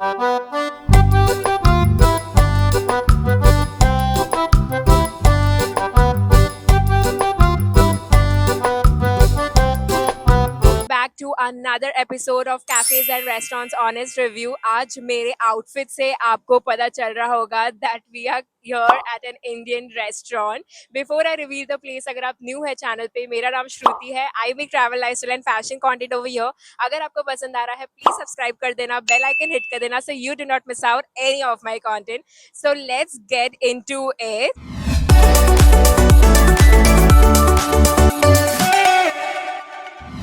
Back to another episode of cafes and restaurants honest review. आज मेरे outfit से आपको पता चल रहा होगा that we are here at an Indian restaurant. Before I reveal the place, अगर आप न्यू है चैनल पे, मेरा नाम श्रुति है। I make travel, lifestyle and fashion content over here. अगर आपको पसंद आ रहा है प्लीज सब्सक्राइब कर देना, बेल आइकन हिट कर देना so you do not miss out any of my content. So let's get into it.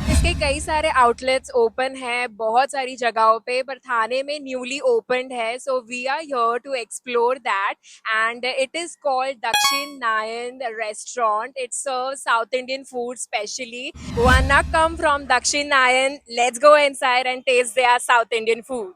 इसके कई सारे आउटलेट्स ओपन है बहुत सारी जगहों पे, पर थाने में न्यूली ओपनड है। So we are here to explore that and it is called Dakshin Nayan restaurant. It serves south Indian food specially. wanna come from Dakshin Nayan? Let's go inside and taste their South Indian food.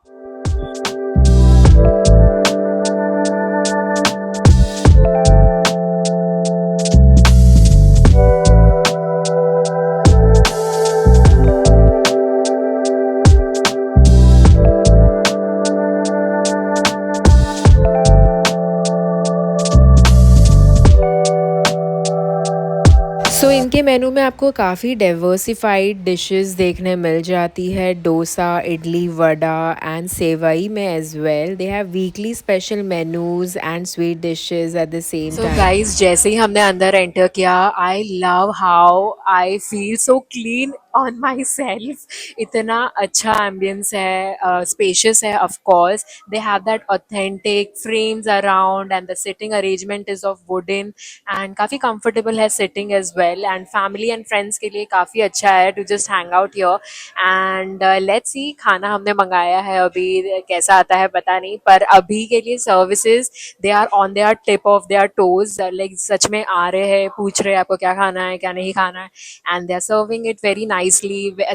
सो इनके मेनू में आपको काफ़ी diversified dishes देखने मिल जाती है। Dosa, idli, vada and सेवई में as well. They have weekly special menus and sweet dishes at the same so time. Guys, जैसे ही हमने अंदर एंटर किया, I love how I feel so clean on my self. इतना अच्छा एम्बियंस है, स्पेशियस है of course. They have that authentic frames around and the sitting arrangement is of wooden and काफ़ी कंफर्टेबल है sitting as well. And family and friends के लिए काफ़ी अच्छा है to just hang out here. And let's see, खाना हमने मंगाया है, अभी कैसा आता है पता नहीं, पर अभी के लिए services they are on their tip of their toes. Like सच में आ रहे हैं, पूछ रहे हैं आपको क्या खाना है क्या नहीं खाना है, and they are serving it very nicely.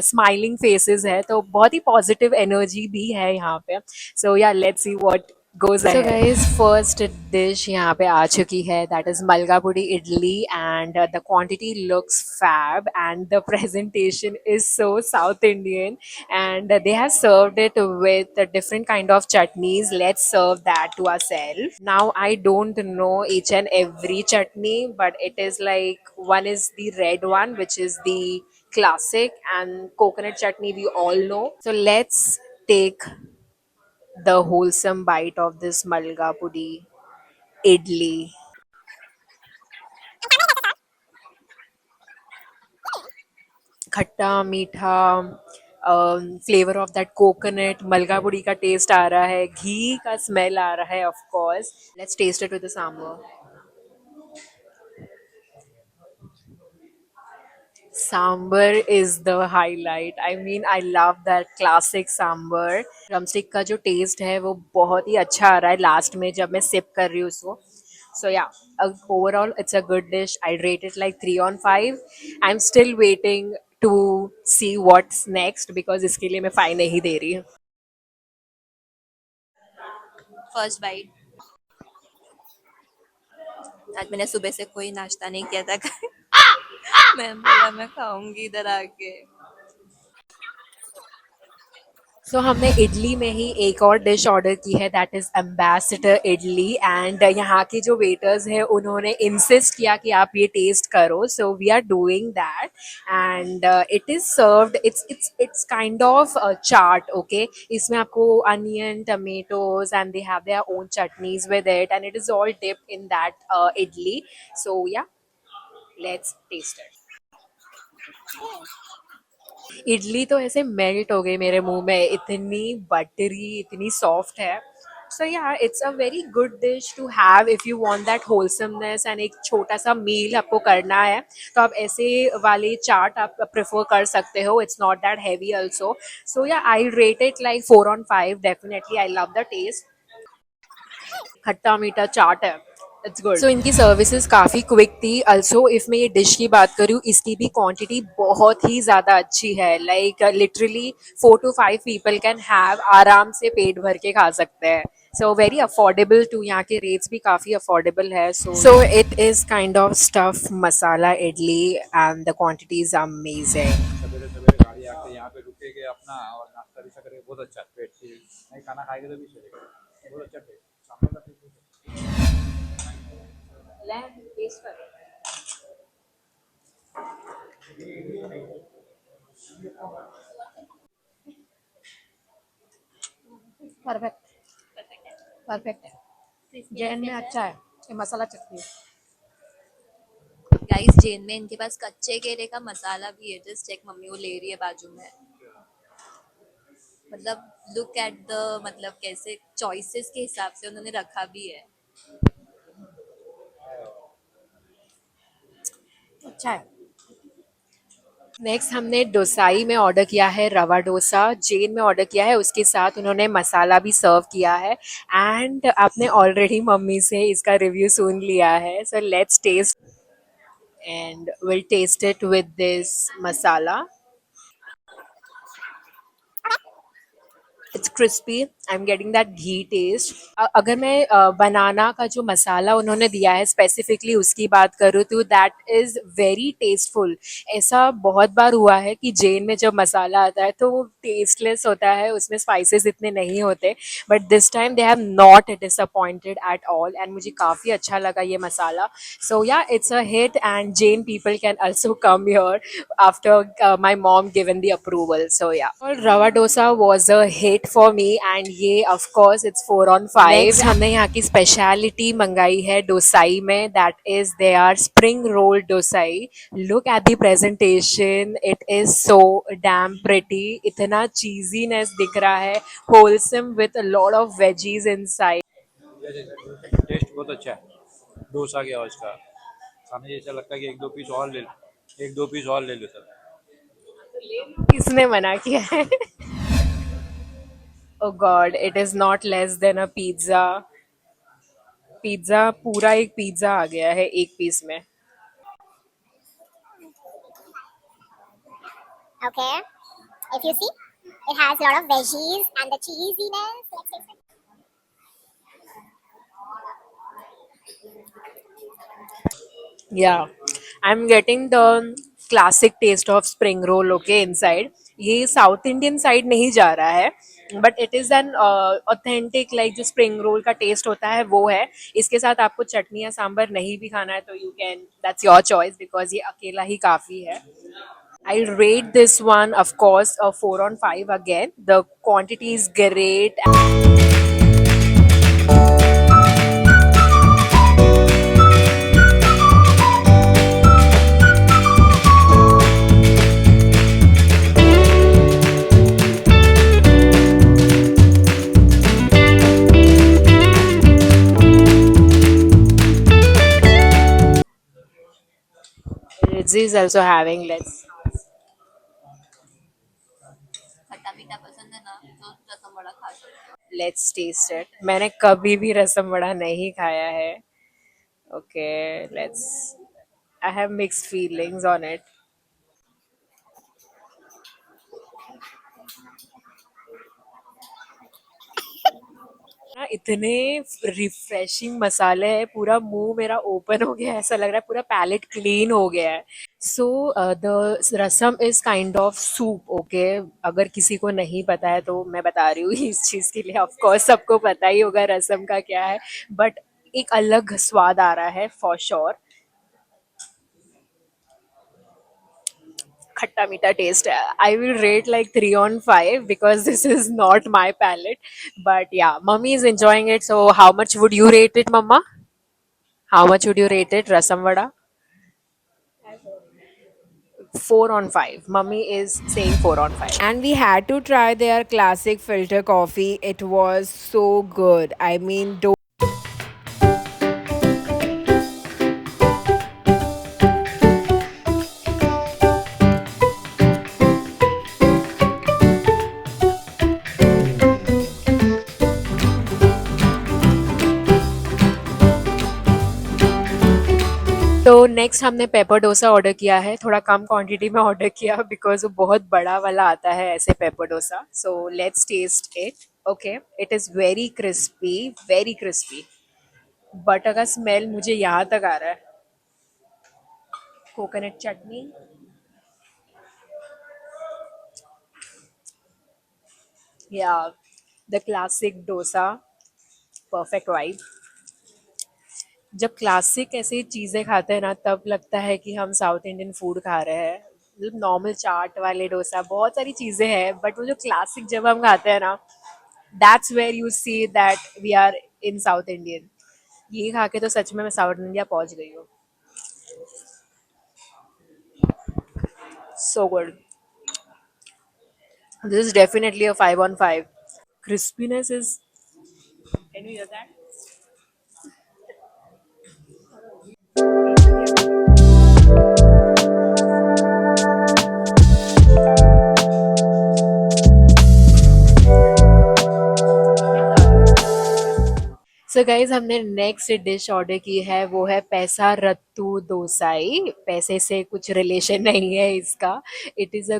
Smiling faces है, तो बहुत ही पॉजिटिव एनर्जी भी है यहाँ पे। So yeah let's see what goes so ahead. Guys, first dish यहाँ पे आ चुकी है, that is malagapudi idli and the quantity looks fab and the presentation is so south Indian and they have served it with different kind of chutneys. Let's serve that to ourselves. Now I don't know each and every chutney, but it is like one is the red one, which is the classic, and coconut chutney we all know. So let's take the wholesome bite of this malga pudi idli. खट्टा मीठा flavour of that coconut, मलगा पुड़ी का test आ रहा है, घी का smell आ रहा है of course. Let's taste it with the sambar. Sambar is the highlight. I mean I love that classic sambar. Drumstick का जो टेस्ट है वो बहुत ही अच्छा आ रहा है लास्ट में जब मैं सिप कर रही हूँ उसको। So yeah, overall it's a good dish. I rate it like 3 on 5। I am still waiting to see what's next, because इसके लिए मैं 5 नहीं दे रही हूँ। First bite. आज मैंने सुबह से कोई नाश्ता नहीं किया था। मैं बोला मैं खाऊंगी इधर आके। सो हमने इडली में ही एक और डिश ऑर्डर की है, that is ambassador idli. And यहाँ के जो वेटर्स हैं उन्होंने इंसिस्ट किया कि आप ये टेस्ट करो, so we are doing that. And it is served, it's kind of chaat, okay. इसमें आपको onion, tomatoes and they have their own chutneys with it, and it is all dipped in that idli. So yeah, let's taste it. Idli तो ऐसे melt हो गई मेरे मुंह में, इतनी बटरी, इतनी सॉफ्ट है। So yeah, it's a very good dish to have if you want that wholesomeness and एक छोटा सा मील आपको करना है तो आप ऐसे वाले चाट आप प्रेफर कर सकते हो। It's not that heavy also. So yeah, I rate it like 4 on 5 definitely. I love the taste. खट्टा मीठा चाट है, इट्स गुड। सो इनकी सर्विसेज काफ़ी क्विक थी। अल्सो इफ मैं ये डिश की बात करूँ, इसकी भी क्वांटिटी बहुत ही ज़्यादा अच्छी है। Like literally 4 to 5 people can have, आराम से पेट भर के खा सकते हैं। सो वेरी अफोर्डेबल टू, यहाँ के रेट्स भी काफ़ी अफोर्डेबल है। So it is kind of stuff masala idli and the quantity is amazing. सवेरे सवेरे गाड़ी आके यहाँ पे रुकेंगे अपना और नाश्ता भी करेंगे, बहुत अच्छा पेट की नहीं खाना खाएगा तो भी चलेगा, बहुत अच्छा टेस्ट, सामने का टेस्ट। ले टेस्ट कर। परफेक्ट, परफेक्ट है। जैन में अच्छा है ये मसाला चटनी। गाइस जैन में इनके पास कच्चे केले का मसाला भी है, जस्ट चेक, मम्मी वो ले रही है बाजू में। मतलब लुक एट द, मतलब कैसे चॉइसेस के हिसाब से उन्होंने रखा भी है। अच्छा है। नेक्स्ट हमने डोसाई में ऑर्डर किया है रवा डोसा, जैन में ऑर्डर किया है, उसके साथ उन्होंने मसाला भी सर्व किया है। एंड आपने ऑलरेडी मम्मी से इसका रिव्यू सुन लिया है, so let's taste and will taste it with this masala. It's crispy, I am getting that ghee taste. अगर मैं बनाना का जो मसाला उन्होंने दिया है स्पेसिफिकली उसकी बात करूँ तो दैट इज़ वेरी टेस्टफुल। ऐसा बहुत बार हुआ है कि जैन में जब मसाला आता है तो वो टेस्टलेस होता है, उसमें स्पाइसेस इतने नहीं होते, but this time they have not disappointed at all and मुझे काफ़ी अच्छा लगा ये मसाला। सो yeah it's a hit and Jain people can also come here after my mom given the approval. So yeah, और रवा dosa was a hit for me and ये of course it's 4 on 5. Next हमने यहाँ की स्पेशलिटी मंगाई है डोसाई में, that is they are spring roll डोसाई. Look at the presentation, it is so damn pretty. इतना cheesiness दिख रहा है, wholesome with a lot of veggies inside. Taste बहुत अच्छा है डोसा के, और इसका खाने जैसा लगता है कि एक दो पीस और ले लो, एक दो पीस और ले लो सर। किसने मना किया है? Oh God, it is not less than a pizza. Pizza पूरा एक पिज्जा आ गया है एक पीस में। Okay. If you see, it has a lot of veggies and the cheesiness. Let's taste it. Yeah I am getting the classic taste of spring roll okay inside. ये South Indian side नहीं जा रहा है, but it is an authentic like जो spring roll का taste होता है वो है। इसके साथ आपको चटनी या सांभर नहीं भी खाना है तो you can, that's your choice because ये अकेला ही काफ़ी है। I'll rate this one, of course, a 4 on 5 again. The quantity is great. Rizzi is also having, खट्टा मीठा पसंद है ना तो रसम बड़ा खा सकते हो। let's taste it. मैंने कभी भी रसम वड़ा नहीं खाया है। Okay, let's. I have mixed feelings on it. हाँ, इतने रिफ्रेशिंग मसाले हैं, पूरा मुंह मेरा ओपन हो गया है, ऐसा लग रहा है पूरा पैलेट क्लीन हो गया है। So the rasam is kind of soup okay. अगर किसी को नहीं पता है तो मैं बता रही हूँ इस चीज़ के लिए, ऑफ कोर्स सबको पता ही होगा रसम का क्या है, बट एक अलग स्वाद आ रहा है फॉर श्योर। खट्टा मीठा टेस्ट है। I will rate like 3 on 5 because this is not my palate, but yeah, mummy is enjoying it. So how much would you rate it, mama? How much would you rate it, rasam vada? 4 on 5. Mummy is saying 4 on 5. And we had to try their classic filter coffee. It was so good. I mean, तो next हमने paper dosa order किया है, थोड़ा कम quantity में order किया because वो बहुत बड़ा वाला आता है ऐसे paper dosa. So let's taste it. Okay, it is very crispy. Butter का स्मेल मुझे यहाँ तक आ रहा है। Coconut chutney, yeah the classic dosa, perfect vibe. जब क्लासिक ऐसी चीज़ें खाते हैं ना तब लगता है कि हम साउथ इंडियन फूड खा रहे हैं। मतलब नॉर्मल चाट वाले डोसा बहुत सारी चीज़ें हैं, बट वो जो क्लासिक जब हम खाते हैं ना, that's where you see that we are in South Indian. ये खा के तो सच में मैं साउथ इंडिया पहुंच गई हूँ। So good. This is definitely a 5 on 5। Crispiness is, can you hear that? So guys हमने नेक्स्ट डिश ऑर्डर की है, वो है पैसा रत्तू डोसाई। पैसे से कुछ रिलेशन नहीं है इसका। It is a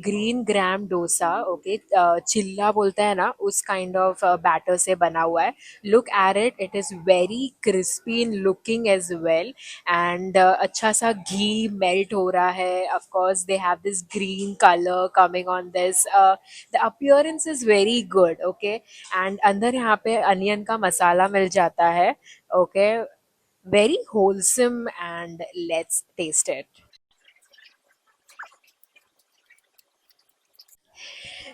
green gram dosa, okay. चिल्ला बोलता है ना, उस काइंड ऑफ बैटर से बना हुआ है। Look at it, it is very crispy in looking as well. And अच्छा सा घी मेल्ट हो रहा है। Of course they have this green colour coming on this. The appearance is very good, okay. And अंदर यहाँ पे अनियन का मसाला मिल जाता है, okay. Very wholesome and let's taste it.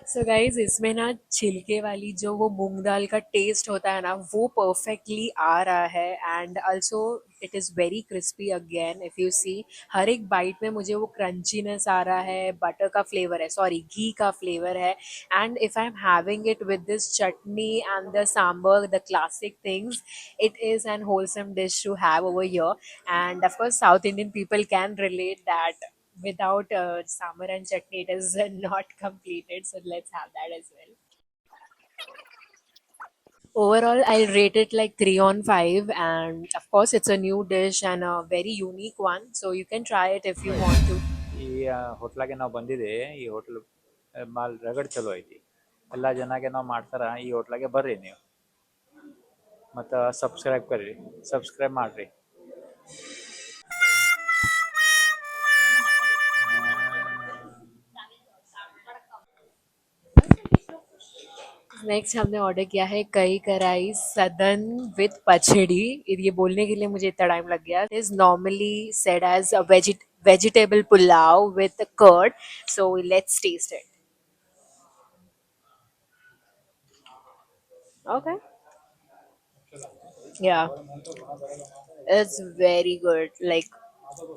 So guys इसमें ना छिलके वाली जो वो मूंग दाल का टेस्ट होता है ना, वो परफेक्टली आ रहा है। And also it is very crispy again, if you see. हर एक बाइट में मुझे वो क्रंचीनेस आ रहा है, बटर का फ्लेवर है, सॉरी घी का फ्लेवर है। And if I am having it with this chutney and the sambar, the classic things, it is an wholesome dish to have over here. And of course South Indian people can relate that without sambar and chutney it is not completed, so let's have that as well. Overall I'll rate it like 3 on 5, and of course it's a new dish and a very unique one, so you can try it if you want to. ಈ ಹೋಟ್ಲಾಗೆ ನಾವು ಬಂದಿದೆ, ಈ hotel mall ರಗಡ್ ಚಲೋ ಐತಿ. ಎಲ್ಲ ಜನಗೆ ನಾವು ಮಾಡ್ತಾರ, ಈ ಹೋಟ್ಲಾಗೆ ಬರ್ರಿ ನೀವು, ಮತ್ತು ಸಬ್ಸ್ಕ್ರೈಬ್ ಮಾಡಿರಿ. नेक्स्ट हमने ऑर्डर किया है कई कराई सदन विद पछड़ी। ये बोलने के लिए मुझे इतना टाइम लग गया। Is normally said as a vegetable pulao with curd, so let's taste it. Okay, yeah, it's very good. Like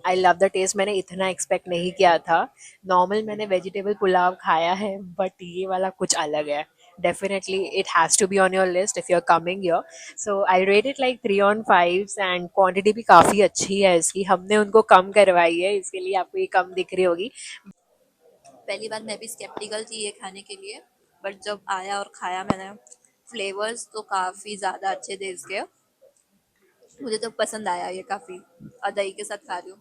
I love the taste. मैंने इतना एक्सपेक्ट नहीं किया था। नॉर्मल मैंने वेजिटेबल पुलाव खाया है, बट ये वाला कुछ अलग है। Definitely it has to be on your list if you are coming your. So I rate it like 3 on 5 and quantity भी काफ़ी अच्छी है इसकी। हमने उनको कम करवाई है, इसके लिए आपको ये कम दिख रही होगी। पहली बार मैं भी स्केप्टिकल थी ये खाने के लिए, बट जब आया और खाया मैंने, फ्लेवर्स तो काफ़ी ज़्यादा अच्छे थे इसके। मुझे तो पसंद आया ये काफ़ी, और दही के साथ खा रही हूँ।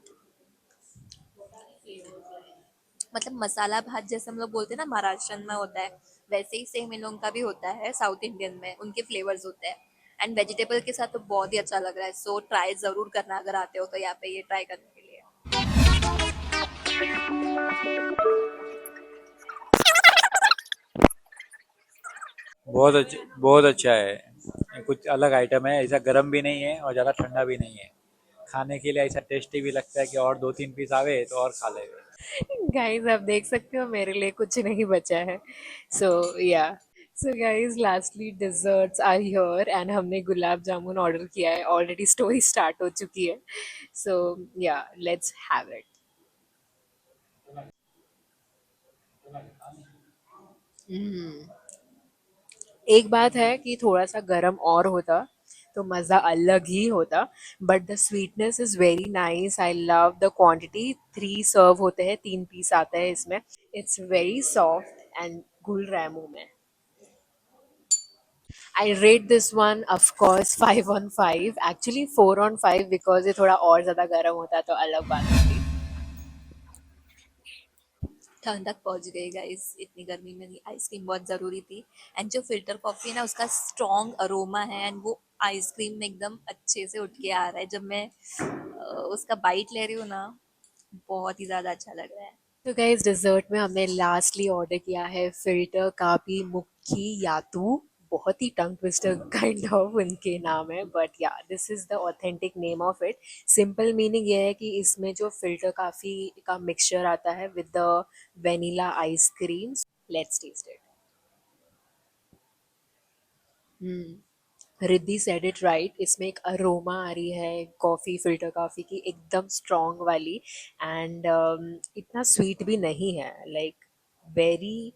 मतलब मसाला भात जैसे हम लोग बोलते हैं ना महाराष्ट्र में होता है, वैसे ही सेम इन लोगों का भी होता है साउथ इंडियन में, उनके फ्लेवर्स होते हैं। एंड वेजिटेबल के साथ तो बहुत ही अच्छा लग रहा है, सो ट्राई ज़रूर करना अगर आते हो तो यहाँ पे ये ट्राई करने के लिए। बहुत अच्छा है। ये कुछ अलग आइटम है, ऐसा गर्म भी नहीं है और ज़्यादा ठंडा भी नहीं है। खाने के लिए ऐसा टेस्टी भी लगता है कि और 2-3 पीस आवे तो और खा लेंगे। गाइस आप देख सकते हो मेरे लिए कुछ नहीं बचा है। So yeah, so guys lastly desserts are here and हमने गुलाब जामुन ऑर्डर किया है। ऑलरेडी स्टोरी स्टार्ट हो चुकी है। So yeah, let's have it. एक बात है कि थोड़ा सा गर्म और होता तो मज़ा अलग ही होता, but the sweetness is very nice. I love the quantity. 3 सर्व होते हैं, 3 पीस आता है इसमें। इट्स वेरी सॉफ्ट एंड घुल रहा है मुंह में। आई rate this one of course 5 on 5, actually 4 on 5 because ये थोड़ा और ज़्यादा गर्म होता तो अलग बात होती। ठंड तक पहुंच गई गाइस, इतनी गर्मी में आइसक्रीम बहुत ज़रूरी थी। एंड जो फिल्टर कॉफ़ी है ना, उसका स्ट्रॉन्ग अरोमा है, एंड वो आइसक्रीम में एकदम अच्छे से उठ के आ रहा है जब मैं उसका बाइट ले रही हूँ ना। बहुत ही ज़्यादा अच्छा लग रहा है। तो गाइस डिज़र्ट में हमने लास्टली ऑर्डर किया है फ़िल्टर कापी मुक्की यातू बहुत ही टंग ट्विस्टर काइंड ऑफ उनके नाम है, बट या this is the authentic name of it. Simple meaning ये है कि इसमें जो फिल्टर काफ़ी का मिक्सचर आता है with the vanilla ice cream. Let's taste it. Riddhi said it right. इसमें एक अरोमा आ रही है कॉफ़ी, फिल्टर कॉफ़ी की, एकदम स्ट्रॉन्ग वाली. एंड इतना स्वीट भी नहीं है, like very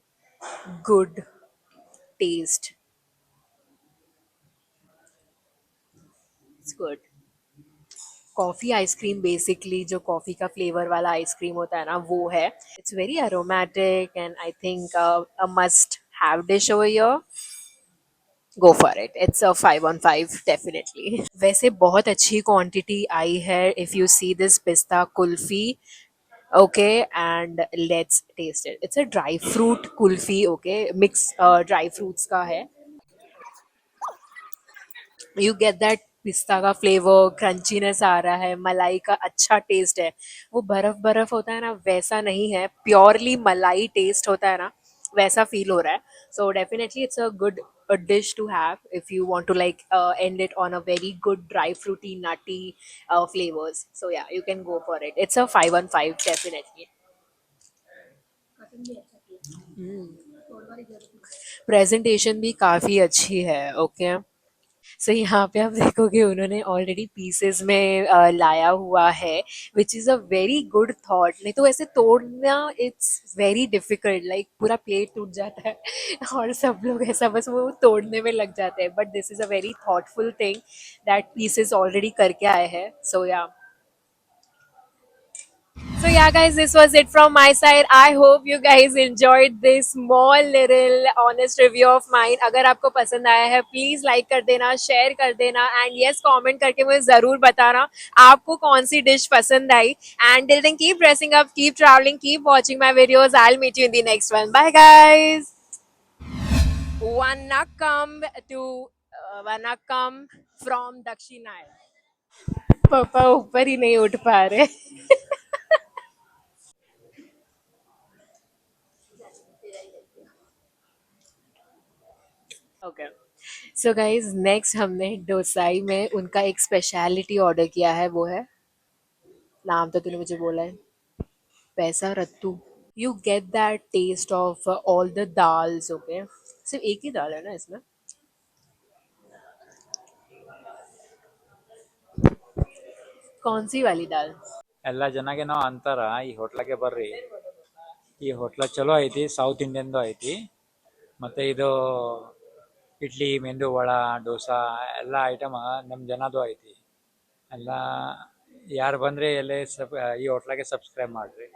good taste. It's good. Coffee ice cream basically जो कॉफ़ी का फ्लेवर वाला आइसक्रीम होता है ना, वो है. It's very aromatic and I think a must have dish over your. Go for it. It's a 5 on 5 definitely. वैसे बहुत अच्छी क्वांटिटी आई है. If you see this pista kulfi, okay, and let's taste it. It's a dry fruit kulfi, okay, mix dry fruits का है. You get that पिस्ता का flavour, crunchiness आ रहा है, मलाई का अच्छा टेस्ट है. वो बर्फ बर्फ होता है ना, वैसा नहीं है. प्योरली मलाई टेस्ट होता है ना, वैसा फील हो रहा है. So definitely it's a good dish to have if you want to like end it on a very good dry fruity nutty flavors. So yeah, you can go for it. It's a 5 on 5 definitely. Presentation भी काफ़ी अच्छी है. Okay, सो यहाँ पे आप देखोगे उन्होंने already pieces में लाया हुआ है, which is a very good thought. नहीं तो ऐसे तोड़ना इट्स वेरी डिफिकल्ट, लाइक पूरा प्लेट टूट जाता है और सब लोग ऐसा बस वो तोड़ने में लग जाते हैं. But this is a very thoughtful thing that pieces already करके आए हैं. सो या. So yeah, guys, this was it from my side. I hope you guys enjoyed this small little honest review of mine. अगर आपको पसंद आया है please like कर देना, शेयर कर देना, एंड यस कमेंट करके मुझे जरूर बताना आपको कौन सी डिश पसंद आई. And till then keep dressing up, keep travelling, keep watching my videos. I will meet you in the next one. Bye guys. Vanakkam from Dakshinaya. पापा ऊपर ही नहीं उठ पा रहे. ओके, सो गाइज नेक्स्ट हमने डोसाई में उनका एक स्पेशलिटी ऑर्डर किया है. वो है, नाम तो तूने मुझे बोला है, पैसा रत्तू. You get that taste of all the dals. Okay, सिर्फ एक ही दाल है ना इसमें. कौन सी वाली दाल? ಎಲ್ಲ ಜನಗೆ ನಾವು ಅಂತಾರ ಈ ಹೋಟ್ಲಗೆ ಬರ್ರಿ, ಈ ಹೋಟ್ಲ ಚಲೋ ಐತಿ, ಸೌತ್ ಇಂಡಿಯನ್ದು ಐತಿ. ಮತ್ತು ಇದು ಇಡ್ಲಿ, ಮೆಂದು ವಡ, ಡೋಸಾ ಎಲ್ಲ ಐಟಮ್ ನಮ್ಮ ಜನದು ಐತಿ. ಎಲ್ಲ ಯಾರು ಬಂದರೆ ಎಲ್ಲೇ ಈ ಹೋಟ್ಲಾಗೆ ಸಬ್ಸ್ಕ್ರೈಬ್ ಮಾಡಿರಿ.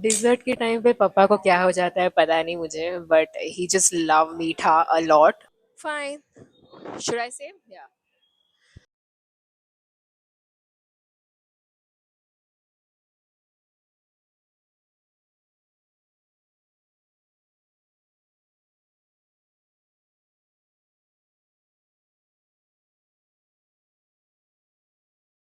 डिजर्ट के टाइम पे पापा को क्या हो जाता है पता नहीं मुझे, बट ही जस्ट लव मीठा a lot. Fine, should I से या